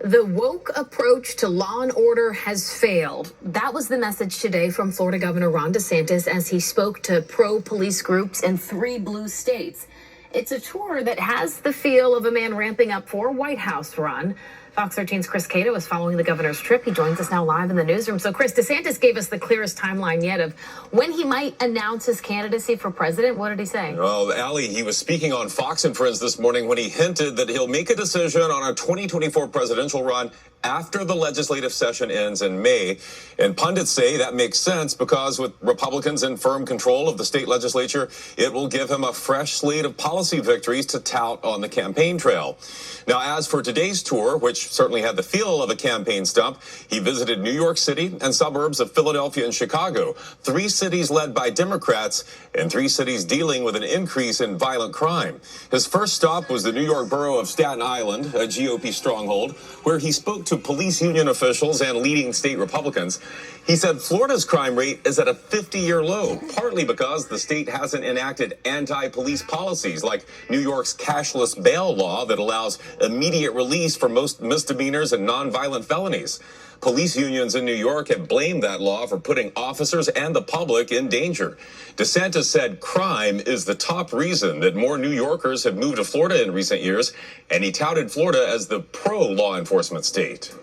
The woke approach to law and order has failed. That was the message today from Florida Governor Ron DeSantis as he spoke to pro-police groups in 3 blue states. It's a tour that has the feel of a man ramping up for a White House run. Fox 13's Chris Cato is following the governor's trip. He joins us now live in the newsroom. So, Chris, DeSantis gave us the clearest timeline yet of when he might announce his candidacy for president. What did he say? Well, Allie, he was speaking on Fox and Friends this morning when he hinted that he'll make a decision on a 2024 presidential run after the legislative session ends in May. And pundits say that makes sense because with Republicans in firm control of the state legislature, it will give him a fresh slate of policy victories to tout on the campaign trail. Now, as for today's tour, which certainly had the feel of a campaign stump, he visited New York City and suburbs of Philadelphia and Chicago, 3 cities led by Democrats and 3 cities dealing with an increase in violent crime. His first stop was the New York borough of Staten Island, a GOP stronghold, where he spoke to police union officials and leading state Republicans. He said Florida's crime rate is at a 50-year low, partly because the state hasn't enacted anti-police policies like New York's cashless bail law that allows immediate release for most misdemeanors and nonviolent felonies. Police unions in New York have blamed that law for putting officers and the public in danger. DeSantis said crime is the top reason that more New Yorkers have moved to Florida in recent years, and he touted Florida as the pro-law enforcement state.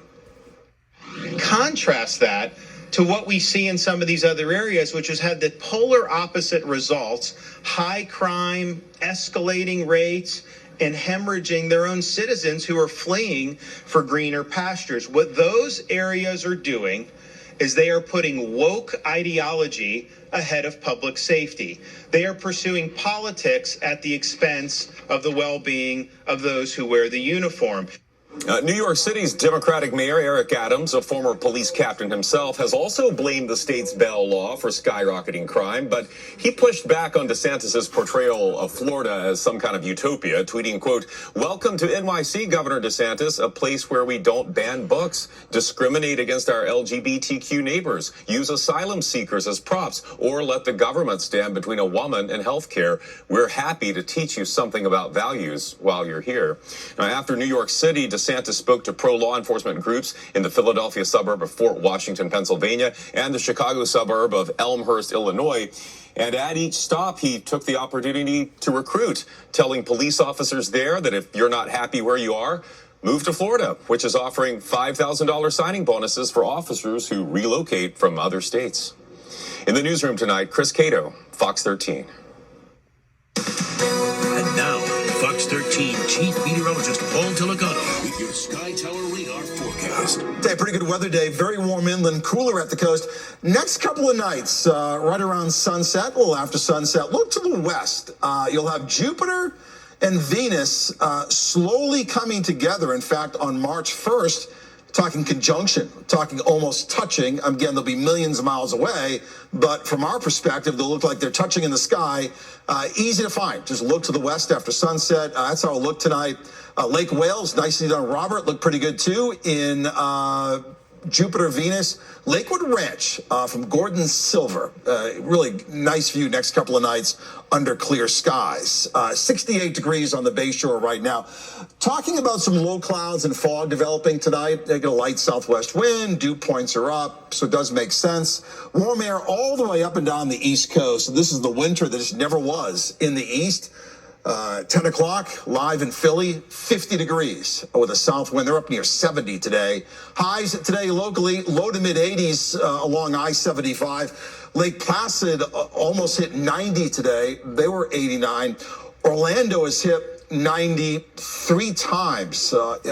Contrast that to what we see in some of these other areas, which has had the polar opposite results: high crime, escalating rates, and hemorrhaging their own citizens who are fleeing for greener pastures. What those areas are doing is they are putting woke ideology ahead of public safety. They are pursuing politics at the expense of the well-being of those who wear the uniform. New York City's Democratic Mayor Eric Adams, a former police captain himself, has also blamed the state's bail law for skyrocketing crime, but he pushed back on DeSantis' portrayal of Florida as some kind of utopia, tweeting, quote, "Welcome to NYC, Governor DeSantis, a place where we don't ban books, discriminate against our LGBTQ neighbors, use asylum seekers as props, or let the government stand between a woman and health care. We're happy to teach you something about values while you're here." Now, after New York City, DeSantis spoke to pro-law enforcement groups in the Philadelphia suburb of Fort Washington, Pennsylvania, and the Chicago suburb of Elmhurst, Illinois. And at each stop, he took the opportunity to recruit, telling police officers there that if you're not happy where you are, move to Florida, which is offering $5,000 signing bonuses for officers who relocate from other states. In the newsroom tonight, Chris Cato, Fox 13. And now, Fox 13 Chief Meteorologist Paul Telegano with your Sky Tower radar forecast. Day, pretty good weather day. Very warm inland, cooler at the coast. Next couple of nights, right around sunset, a little after sunset, look to the west. You'll have Jupiter and Venus slowly coming together. In fact, on March 1st, talking conjunction, talking almost touching. Again, they'll be millions of miles away, but from our perspective, they'll look like they're touching in the sky. Easy to find. Just look to the west after sunset. That's how it'll look tonight. Lake Wales, nicely done, Robert. Looked pretty good, too, in Jupiter, Venus. Lakewood Ranch from Gordon Silver. Really nice view next couple of nights under clear skies. 68 degrees on the Bayshore right now. Talking about some low clouds and fog developing tonight. They get a light southwest wind. Dew points are up, so it does make sense. Warm air all the way up and down the East Coast. This is the winter that just never was in the East. 10 o'clock, live in Philly, 50 degrees with a south wind. They're up near 70 today. Highs today locally, low to mid-80s along I-75. Lake Placid almost hit 90 today. They were 89. Orlando has hit 93 times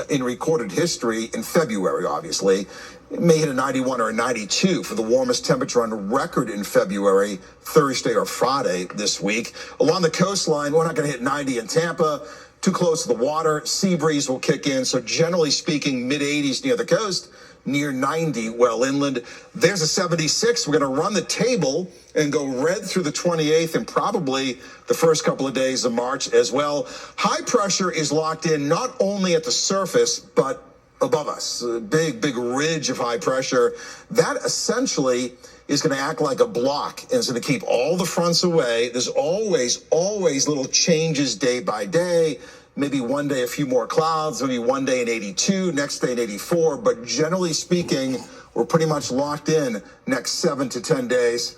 in recorded history in February, obviously. It may hit a 91 or a 92 for the warmest temperature on record in February, Thursday or Friday this week. Along the coastline, we're not going to hit 90 in Tampa. Too close to the water. Sea breeze will kick in. So generally speaking, mid-80s near the coast, near 90 well inland. There's a 76. We're going to run the table and go red through the 28th and probably the first couple of days of March as well. High pressure is locked in not only at the surface, but above us, a big ridge of high pressure. That essentially is going to act like a block and it's going to keep all the fronts away. There's always little changes day by day. Maybe one day a few more clouds, maybe one day in 82, next day in 84. But generally speaking, we're pretty much locked in next 7 to 10 days,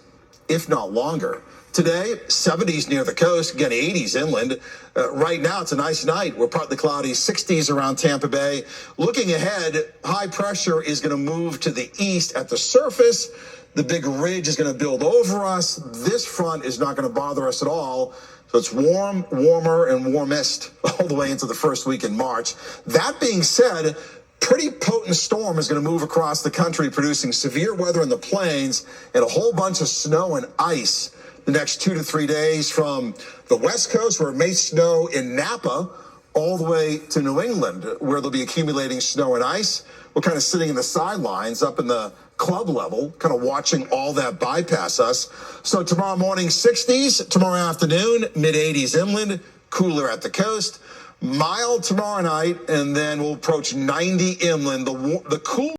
if not longer. Today, 70s near the coast, again, 80s inland. Right now, it's a nice night. We're partly cloudy, 60s around Tampa Bay. Looking ahead, high pressure is going to move to the east at the surface. The big ridge is going to build over us. This front is not going to bother us at all. So it's warm, warmer, and warmest all the way into the first week in March. That being said, pretty potent storm is going to move across the country, producing severe weather in the plains and a whole bunch of snow and ice the next 2 to 3 days from the West Coast, where it may snow in Napa, all the way to New England, where they'll be accumulating snow and ice. We're kind of sitting in the sidelines up in the club level, kind of watching all that bypass us. So tomorrow morning, 60s. Tomorrow afternoon, mid-80s inland, cooler at the coast. Mild tomorrow night, and then we'll approach 90 inland. The cool